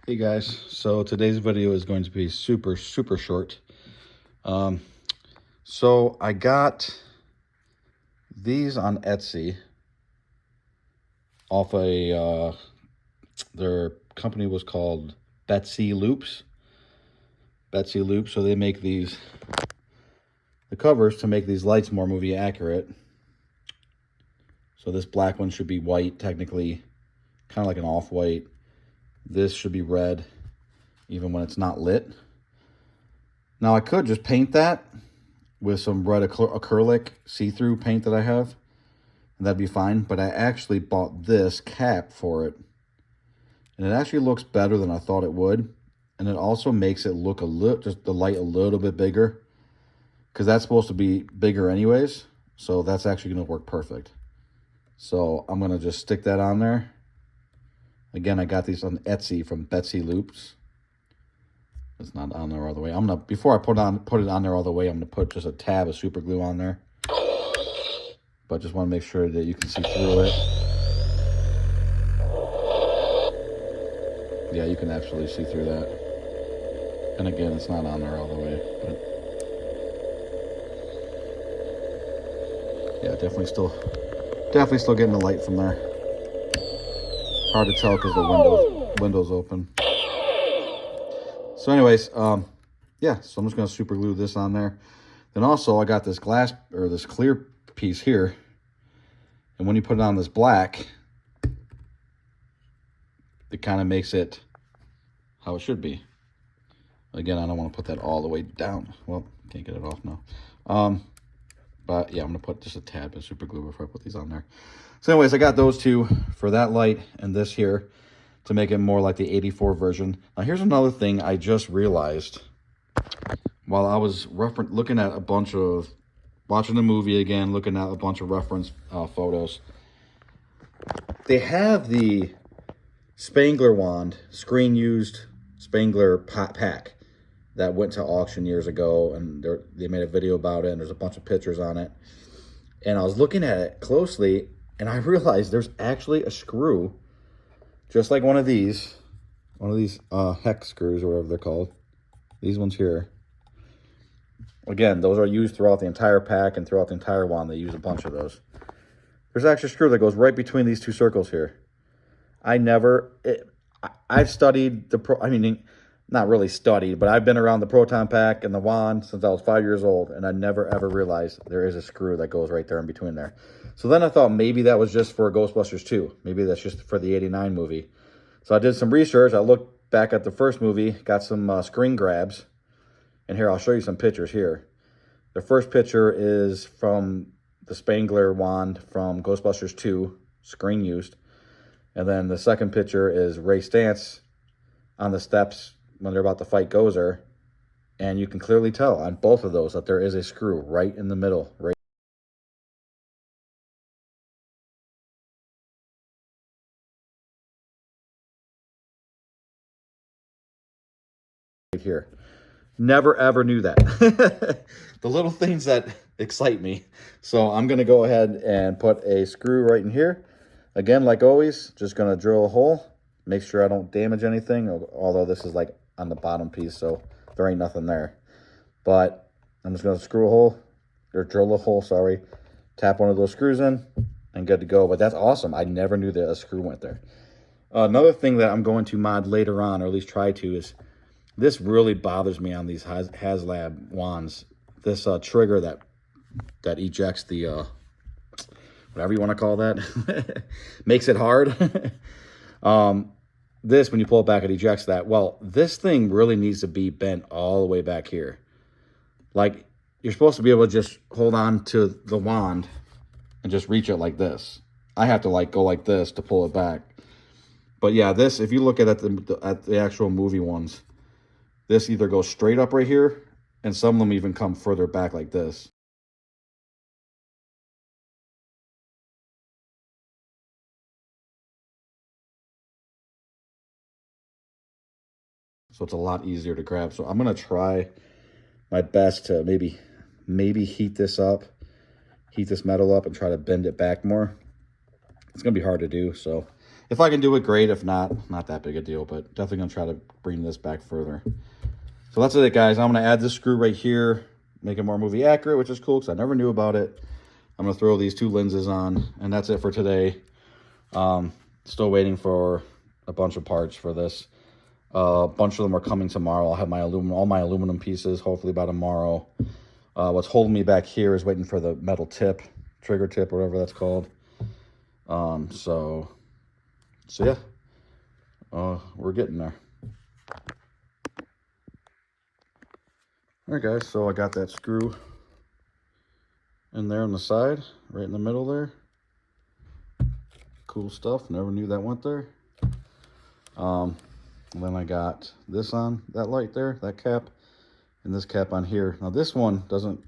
Hey guys, so today's video is going to be super short. So I got these on Etsy off their company was called Betsy Loops. So they make the covers to make these lights more movie accurate. So this black one should be white, technically, kind of like an off-white. This should be red, even when it's not lit. Now I could just paint that with some red acrylic see-through paint that I have, and that'd be fine. But I actually bought this cap for it, and it actually looks better than I thought it would. And it also makes it look just the light a little bit bigger, because that's supposed to be bigger anyways. So that's actually going to work perfect. So I'm going to just stick that on there. Again, I got these on Etsy from Betsy Loops. It's not on there all the way. I'm gonna, before I put it on there all the way, I'm gonna put just a tab of super glue on there. But just want to make sure that you can see through it. Yeah, you can actually see through that. And again, it's not on there all the way, but yeah, definitely still getting the light from there. Hard to tell because the window's open. So anyways, yeah, so I'm just going to super glue this on there. Then also I got this glass, or this clear piece here. And when you put it on this black, it kind of makes it how it should be. Again, I don't want to put that all the way down. Well, can't get it off now. But yeah, I'm going to put just a tab of super glue before I put these on there. So anyways, I got those two for that light and this here to make it more like the 84 version. Now here's another thing I just realized while I was looking at watching the movie again, looking at a bunch of reference photos. They have the Spengler wand, screen used Spengler pack that went to auction years ago, and they made a video about it, and there's a bunch of pictures on it. And I was looking at it closely, and I realized there's actually a screw, just like one of these hex screws, or whatever they're called. These ones here. Again, those are used throughout the entire pack and throughout the entire wand. They use a bunch of those. There's actually a screw that goes right between these two circles here. I've studied not really studied, but I've been around the proton pack and the wand since I was 5 years old, and I never ever realized there is a screw that goes right there in between there. So then I thought maybe that was just for Ghostbusters 2. Maybe that's just for the 89 movie. So I did some research. I looked back at the first movie, got some screen grabs, and here I'll show you some pictures here. The first picture is from the Spengler wand from Ghostbusters 2, screen used. And then the second picture is Ray Stantz on the steps when they're about to fight Gozer. And you can clearly tell on both of those that there is a screw right in the middle, right here. Never ever knew that. The little things that excite me. So I'm going to go ahead and put a screw right in here. Again, like always, just going to drill a hole. Make sure I don't damage anything, although this is like on the bottom piece, so there ain't nothing there. But I'm just going to screw a hole, or drill a hole, sorry. Tap one of those screws in, and good to go. But that's awesome. I never knew that a screw went there. Another thing that I'm going to mod later on, or at least try to, is this really bothers me on these Haslab wands. This trigger that ejects the, whatever you want to call that, makes it hard. This, when you pull it back, it ejects that. Well, this thing really needs to be bent all the way back here. Like, you're supposed to be able to just hold on to the wand and just reach it like this. I have to like go like this to pull it back. But yeah, this, if you look at the actual movie ones, this either goes straight up right here, and some of them even come further back like this. So it's a lot easier to grab. So I'm going to try my best to maybe heat this metal up and try to bend it back more. It's going to be hard to do. So If I can do it, great. If not, not that big a deal, but definitely going to try to bring this back further. So that's it, guys. I'm going to add this screw right here, make it more movie accurate, which is cool because I never knew about it. I'm going to throw these 2 lenses on, and that's it for today. Still waiting for a bunch of parts for this. A bunch of them are coming tomorrow. I'll have my all my aluminum pieces, hopefully by tomorrow. What's holding me back here is waiting for the metal tip, trigger tip, whatever that's called. So yeah, we're getting there. All right, guys, so I got that screw in there on the side, right in the middle there. Cool stuff, never knew that went there. And then I got this on, that light there, that cap, and this cap on here. Now this one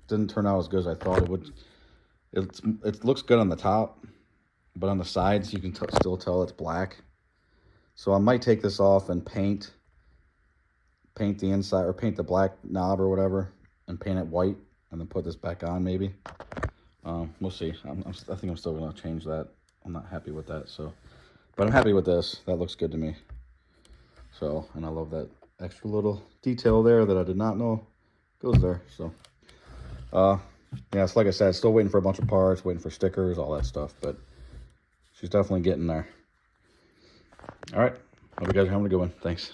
didn't turn out as good as I thought it would. It looks good on the top, but on the sides you can still tell it's black. So I might take this off and paint the inside, or paint the black knob or whatever, and paint it white, and then put this back on maybe. We'll see. I think I'm still gonna change that. I'm not happy with that, so, but I'm happy with this. That looks good to me. So, and I love that extra little detail there that I did not know goes there. So, yeah, it's like I said, still waiting for a bunch of parts, waiting for stickers, all that stuff, but she's definitely getting there. All right, hope you guys are having a good one. Thanks.